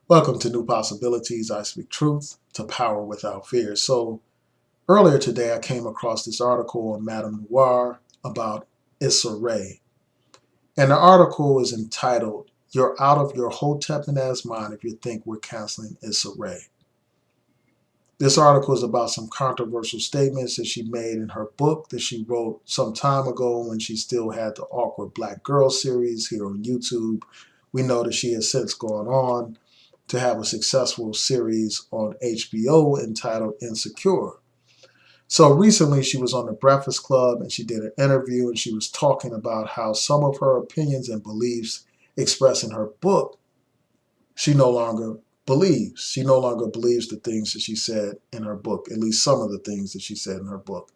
Welcome to New Possibilities. I speak truth to power without fear. So, earlier today, I came across this article on Madame Noir about Issa Rae. And the article is entitled, "You're Out of Your Hotepian Ass Mind If You Think We're Canceling Issa Rae." This article is about some controversial statements that she made in her book that she wrote some time ago when she still had the Awkward Black Girl series here on YouTube. We know that she has since gone on to have a successful series on HBO entitled Insecure. So recently she was on the Breakfast Club and she did an interview and she was talking about how some of her opinions and beliefs expressed in her book she no longer believes. She no longer believes the things that she said in her book, at least some of the things that she said in her book.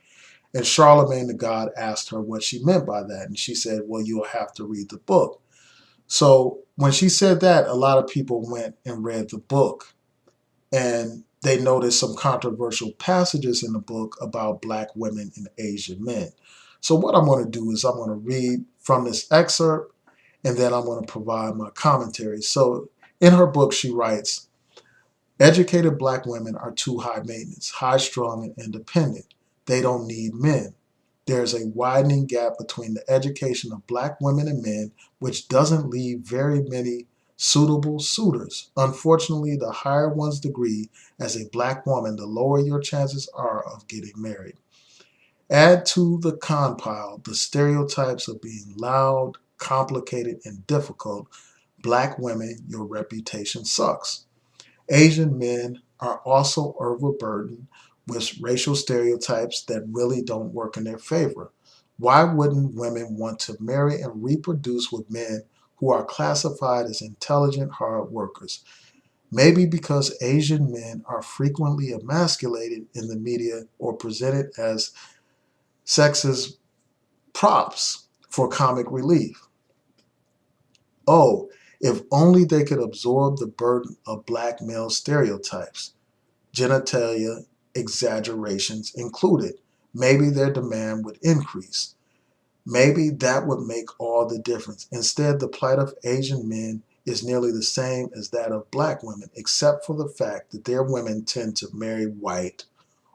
And Charlemagne the God asked her what she meant by that. And she said, well, you'll have to read the book. So when she said that, a lot of people went and read the book and they noticed some controversial passages in the book about Black women and Asian men. So what I'm going to do is I'm going to read from this excerpt and then I'm going to provide my commentary. So in her book, she writes, educated Black women are too high maintenance, high strung, and independent. They don't need men. There's a widening gap between the education of Black women and men, which doesn't leave very many suitable suitors. Unfortunately, the higher one's degree as a Black woman, the lower your chances are of getting married. Add to the compile the stereotypes of being loud, complicated, and difficult. Black women, your reputation sucks. Asian men are also overburdened with racial stereotypes that really don't work in their favor. Why wouldn't women want to marry and reproduce with men who are classified as intelligent hard workers? Maybe because Asian men are frequently emasculated in the media or presented as sexist props for comic relief. Oh, if only they could absorb the burden of Black male stereotypes, genitalia exaggerations included, maybe their demand would increase. Maybe that would make all the difference. Instead, the plight of Asian men is nearly the same as that of Black women, except for the fact that their women tend to marry white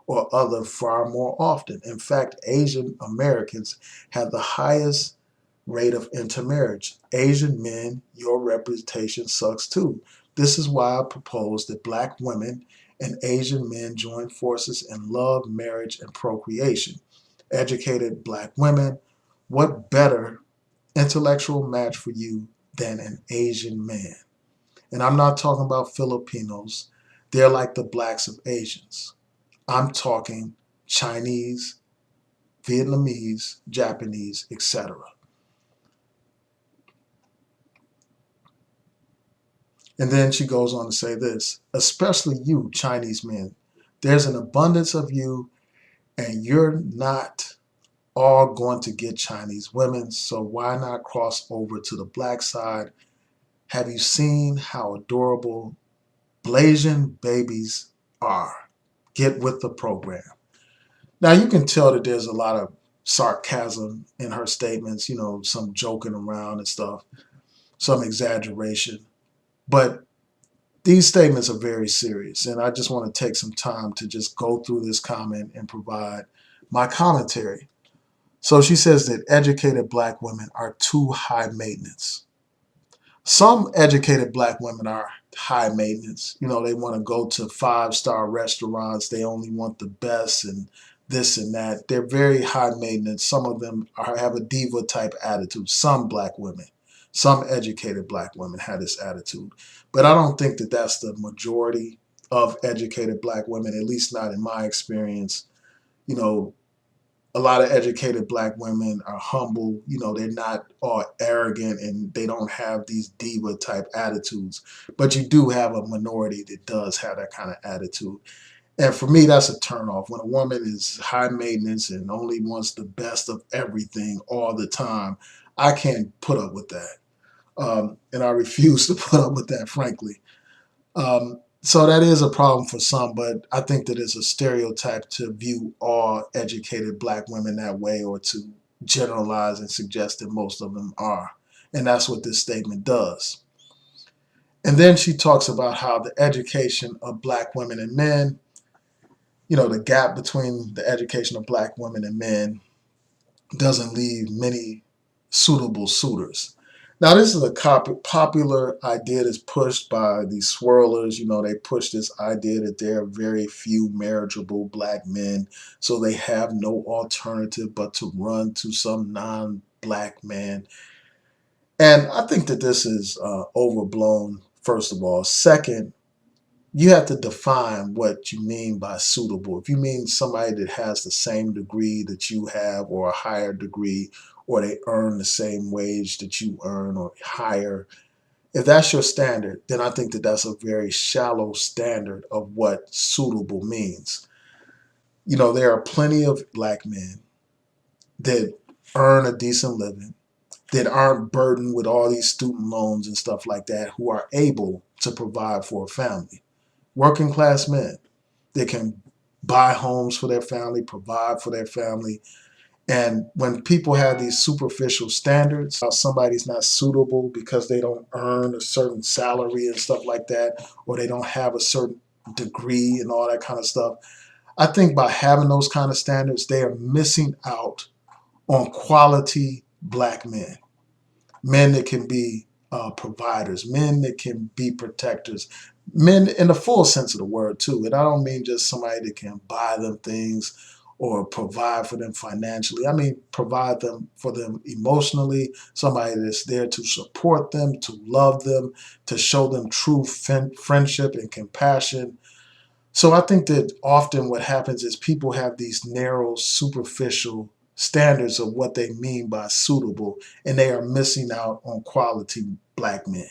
or other far more often. In fact, Asian Americans have the highest rate of intermarriage. Asian men, your reputation sucks too. This is why I propose that Black women and Asian men join forces in love, marriage, and procreation. Educated Black women, what better intellectual match for you than an Asian man? And I'm not talking about Filipinos. They're like the blacks of Asians. I'm talking Chinese, Vietnamese, Japanese, etc. And then she goes on to say this, especially you, Chinese men. There's an abundance of you, and you're not all going to get Chinese women, so why not cross over to the Black side? Have you seen how adorable Blasian babies are? Get with the program. Now you can tell that there's a lot of sarcasm in her statements, some joking around and stuff, some exaggeration. But these statements are very serious, and I just want to take some time to just go through this comment and provide my commentary. So she says that educated Black women are too high maintenance. Some educated Black women are high maintenance. They want to go to five-star restaurants. They only want the best and this and that. They're very high maintenance. Some of them have a diva type attitude. Some Black women, some educated Black women have this attitude. But I don't think that that's the majority of educated Black women, at least not in my experience. You know, a lot of educated Black women are humble. They're not all arrogant and they don't have these diva type attitudes. But you do have a minority that does have that kind of attitude. And for me, that's a turnoff. When a woman is high maintenance and only wants the best of everything all the time, I can't put up with that. And I refuse to put up with that, frankly. So that is a problem for some, but I think that it's a stereotype to view all educated Black women that way or to generalize and suggest that most of them are. And that's what this statement does. And then she talks about how the education of black women and men, the gap between the education of black women and men doesn't leave many suitable suitors. Now, this is a popular idea that's pushed by these swirlers. They push this idea that there are very few marriageable black men, so they have no alternative but to run to some non-black man. And I think that this is overblown, first of all. Second, you have to define what you mean by suitable. If you mean somebody that has the same degree that you have or a higher degree, or they earn the same wage that you earn or higher, if that's your standard, then I think that that's a very shallow standard of what suitable means. There are plenty of black men that earn a decent living, that aren't burdened with all these student loans and stuff like that, who are able to provide for a family. Working class men that can buy homes for their family, provide for their family. And when people have these superficial standards, somebody's not suitable because they don't earn a certain salary and stuff like that, or they don't have a certain degree and all that kind of stuff. I think by having those kind of standards, they are missing out on quality black men that can be providers, men that can be protectors, men in the full sense of the word too. And I don't mean just somebody that can buy them things or provide for them financially. I mean provide them for them emotionally, somebody that's there to support them, to love them, to show them true friendship and compassion. So I think that often what happens is people have these narrow, superficial standards of what they mean by suitable, and they are missing out on quality black men.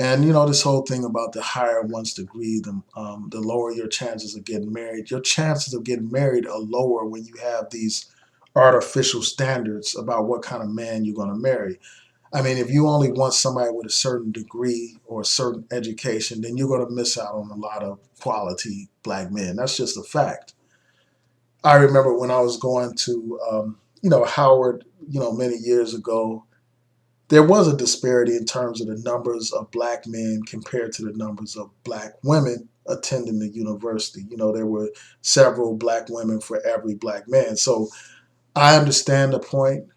And this whole thing about the higher one's degree, the lower your chances of getting married. Your chances of getting married are lower when you have these artificial standards about what kind of man you're going to marry. I mean, if you only want somebody with a certain degree or a certain education, then you're going to miss out on a lot of quality black men. That's just a fact. I remember when I was going to, Howard, many years ago, there was a disparity in terms of the numbers of black men compared to the numbers of black women attending the university. There were several black women for every black man. So I understand the point.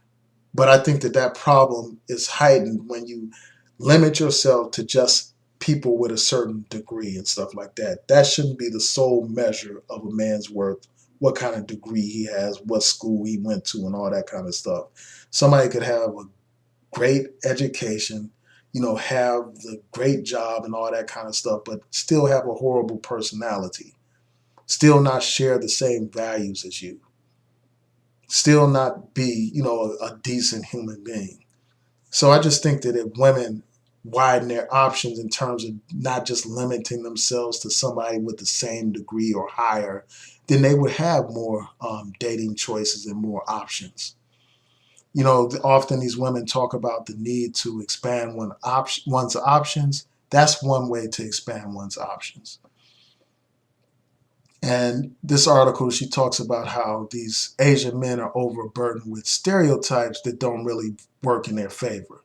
But I think that that problem is heightened when you limit yourself to just people with a certain degree and stuff like that. That shouldn't be the sole measure of a man's worth, what kind of degree he has, what school he went to, and all that kind of stuff. Somebody could have a great education, have the great job and all that kind of stuff, but still have a horrible personality, still not share the same values as you, still not be, a decent human being. So I just think that if women widen their options in terms of not just limiting themselves to somebody with the same degree or higher, then they would have more dating choices and more options. Often these women talk about the need to expand one's options. That's one way to expand one's options. And this article, she talks about how these Asian men are overburdened with stereotypes that don't really work in their favor.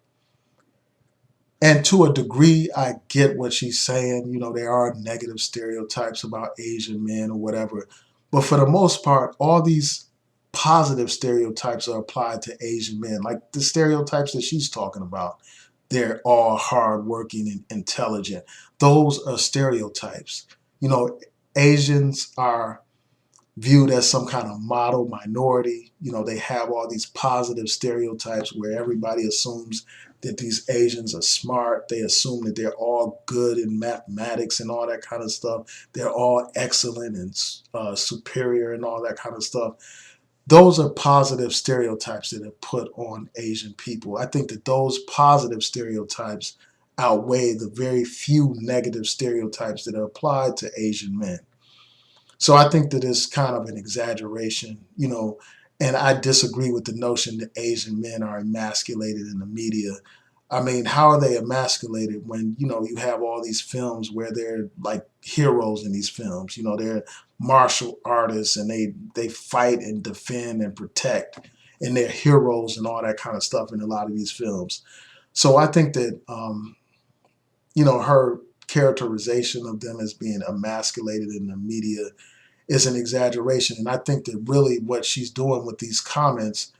And to a degree, I get what she's saying. There are negative stereotypes about Asian men or whatever. But for the most part, all these positive stereotypes are applied to Asian men, like the stereotypes that she's talking about. They're all hardworking and intelligent. Those are stereotypes. Asians are viewed as some kind of model minority. They have all these positive stereotypes where everybody assumes that these Asians are smart. They assume that they're all good in mathematics and all that kind of stuff. They're all excellent and superior and all that kind of stuff. Those are positive stereotypes that are put on Asian people. I think that those positive stereotypes outweigh the very few negative stereotypes that are applied to Asian men. So I think that it's kind of an exaggeration, and I disagree with the notion that Asian men are emasculated in the media. I mean, how are they emasculated when, you have all these films where they're like heroes in these films? They're martial artists and they fight and defend and protect, and they're heroes and all that kind of stuff in a lot of these films. So I think that her characterization of them as being emasculated in the media is an exaggeration. And I think that really what she's doing with these comments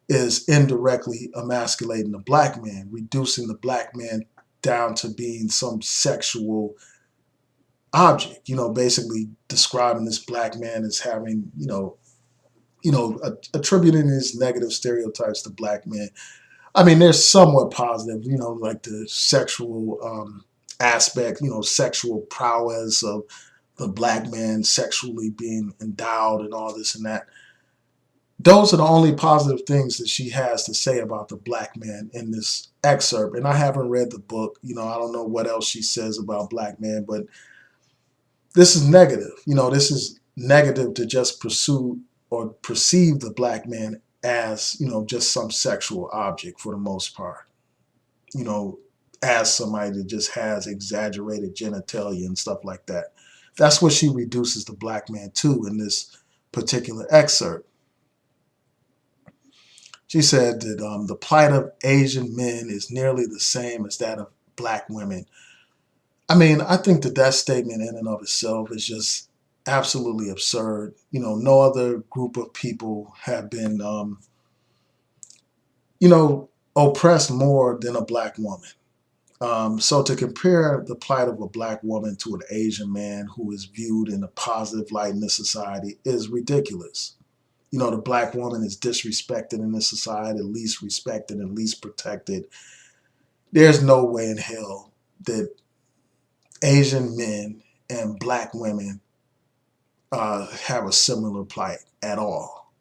is indirectly emasculating the black man, reducing the black man down to being some sexual object, basically describing this black man as having, attributing his negative stereotypes to black men. I mean, they're somewhat positive, like the sexual aspect, sexual prowess of the black man sexually being endowed and all this and that. Those are the only positive things that she has to say about the black man in this excerpt. And I haven't read the book. I don't know what else she says about black men, but this is negative. This is negative to just pursue or perceive the black man as, just some sexual object for the most part. You know, as somebody that just has exaggerated genitalia and stuff like that. That's what she reduces the black man to in this particular excerpt. She said that the plight of Asian men is nearly the same as that of black women. I mean, I think that that statement in and of itself is just absolutely absurd. No other group of people have been, oppressed more than a black woman. So to compare the plight of a black woman to an Asian man who is viewed in a positive light in this society is ridiculous. The black woman is disrespected in this society, least respected and least protected. There's no way in hell that Asian men and black women have a similar plight at all.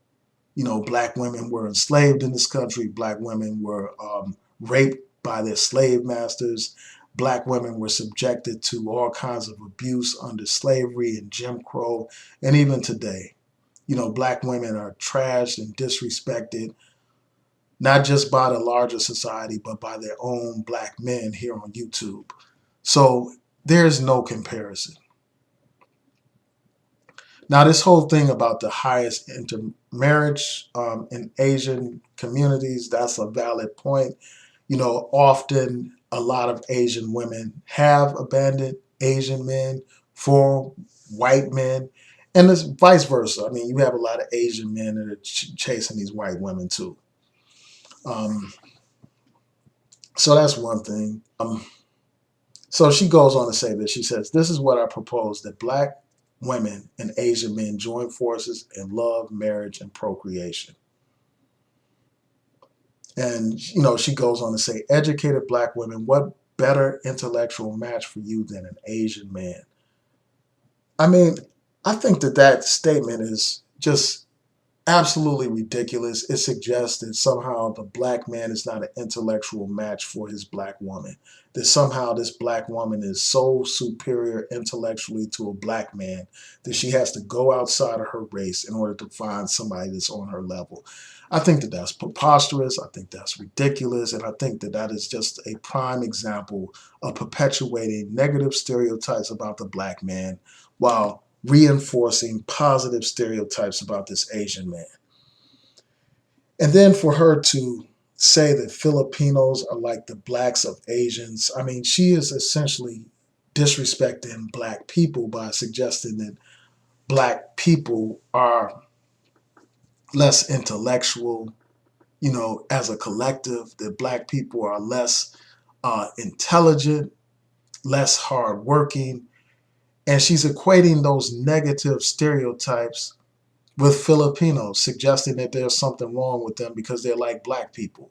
Black women were enslaved in this country. Black women were raped by their slave masters. Black women were subjected to all kinds of abuse under slavery and Jim Crow. And even today, black women are trashed and disrespected, not just by the larger society, but by their own black men here on YouTube. So there's no comparison. Now, this whole thing about the highest intermarriage in Asian communities, that's a valid point. Often a lot of Asian women have abandoned Asian men for white men, and it's vice versa. I mean, you have a lot of Asian men that are chasing these white women too. Um, so that's one thing. So she goes on to say this. She says, "This is what I propose, that black women and Asian men join forces in love, marriage, and procreation." And, she goes on to say, "Educated black women, what better intellectual match for you than an Asian man?" I mean, I think that that statement is just absolutely ridiculous. It suggests that somehow the black man is not an intellectual match for his black woman, that somehow this black woman is so superior intellectually to a black man that she has to go outside of her race in order to find somebody that's on her level. I think that that's preposterous. I think that's ridiculous. And I think that that is just a prime example of perpetuating negative stereotypes about the black man while reinforcing positive stereotypes about this Asian man. And then for her to say that Filipinos are like the blacks of Asians, I mean, she is essentially disrespecting black people by suggesting that black people are less intellectual, as a collective, that black people are less intelligent, less hardworking. And she's equating those negative stereotypes with Filipinos, suggesting that there's something wrong with them because they're like black people.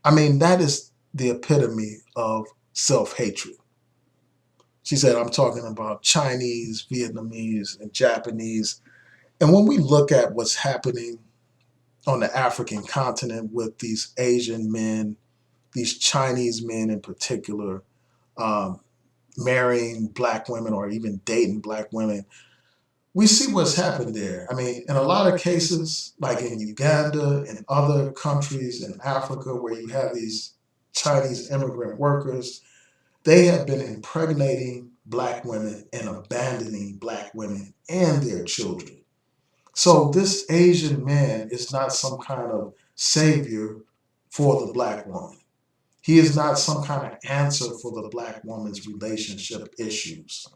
I mean, that is the epitome of self-hatred. She said, "I'm talking about Chinese, Vietnamese, and Japanese." And when we look at what's happening on the African continent with these Asian men, these Chinese men in particular, um, marrying black women or even dating black women, we see what's happened there. I mean, in a lot of cases, like in Uganda and other countries in Africa where you have these Chinese immigrant workers, they have been impregnating black women and abandoning black women and their children. So this Asian man is not some kind of savior for the black woman. He is not some kind of answer for the black woman's relationship issues.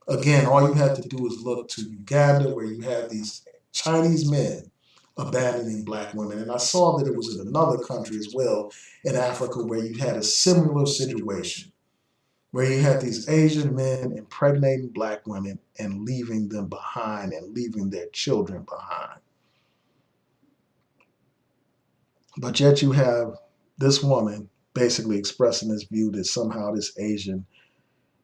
Again, all you have to do is look to Uganda, where you have these Chinese men abandoning black women. And I saw that it was in another country as well, in Africa, where you had a similar situation, where you had these Asian men impregnating black women and leaving them behind and leaving their children behind. But yet you have this woman basically expressing this view that somehow this Asian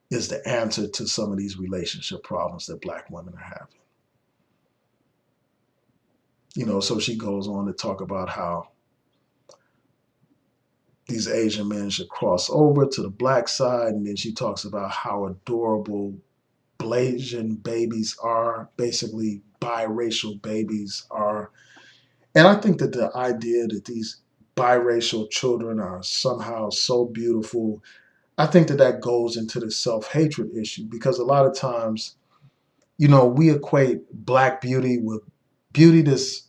is the answer to some of these relationship problems that black women are having. So she goes on to talk about how these Asian men should cross over to the black side. And then she talks about how adorable Blasian babies are, basically biracial babies are. And I think that the idea that these biracial children are somehow so beautiful, I think that that goes into the self-hatred issue, because a lot of times, we equate black beauty with beauty that's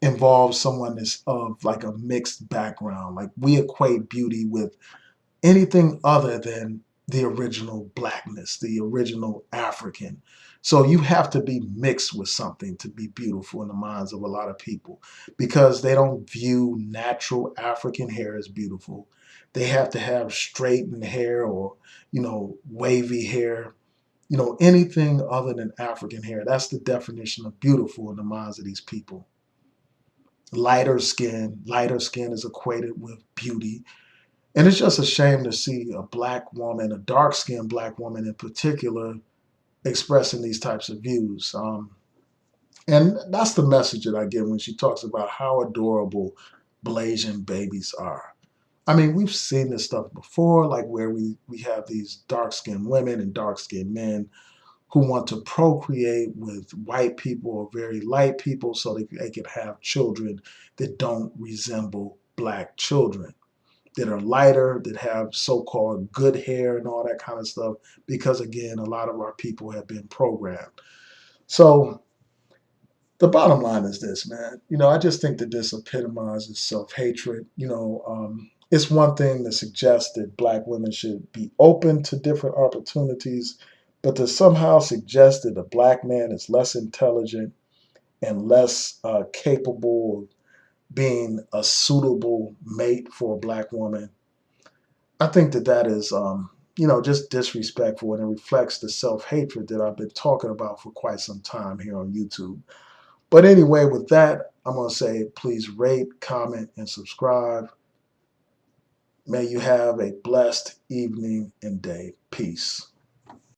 involves someone that's of like a mixed background. Like we equate beauty with anything other than the original blackness, the original African. So you have to be mixed with something to be beautiful in the minds of a lot of people, because they don't view natural African hair as beautiful. They have to have straightened hair or, wavy hair, anything other than African hair. That's the definition of beautiful in the minds of these people. Lighter skin is equated with beauty. And it's just a shame to see a black woman, a dark skinned black woman in particular, expressing these types of views. And that's the message that I get when she talks about how adorable Blasian babies are. I mean, we've seen this stuff before, like where we have these dark skinned women and dark skinned men who want to procreate with white people or very light people so they can have children that don't resemble black children, that are lighter, that have so-called good hair and all that kind of stuff, because again, a lot of our people have been programmed. So the bottom line is this, man. I just think that this epitomizes self-hatred. It's one thing to suggest that black women should be open to different opportunities, but to somehow suggest that a black man is less intelligent and less capable of being a suitable mate for a black woman, I think that that is, just disrespectful, and it reflects the self-hatred that I've been talking about for quite some time here on YouTube. But anyway, with that, I'm going to say please rate, comment, and subscribe. May you have a blessed evening and day. Peace.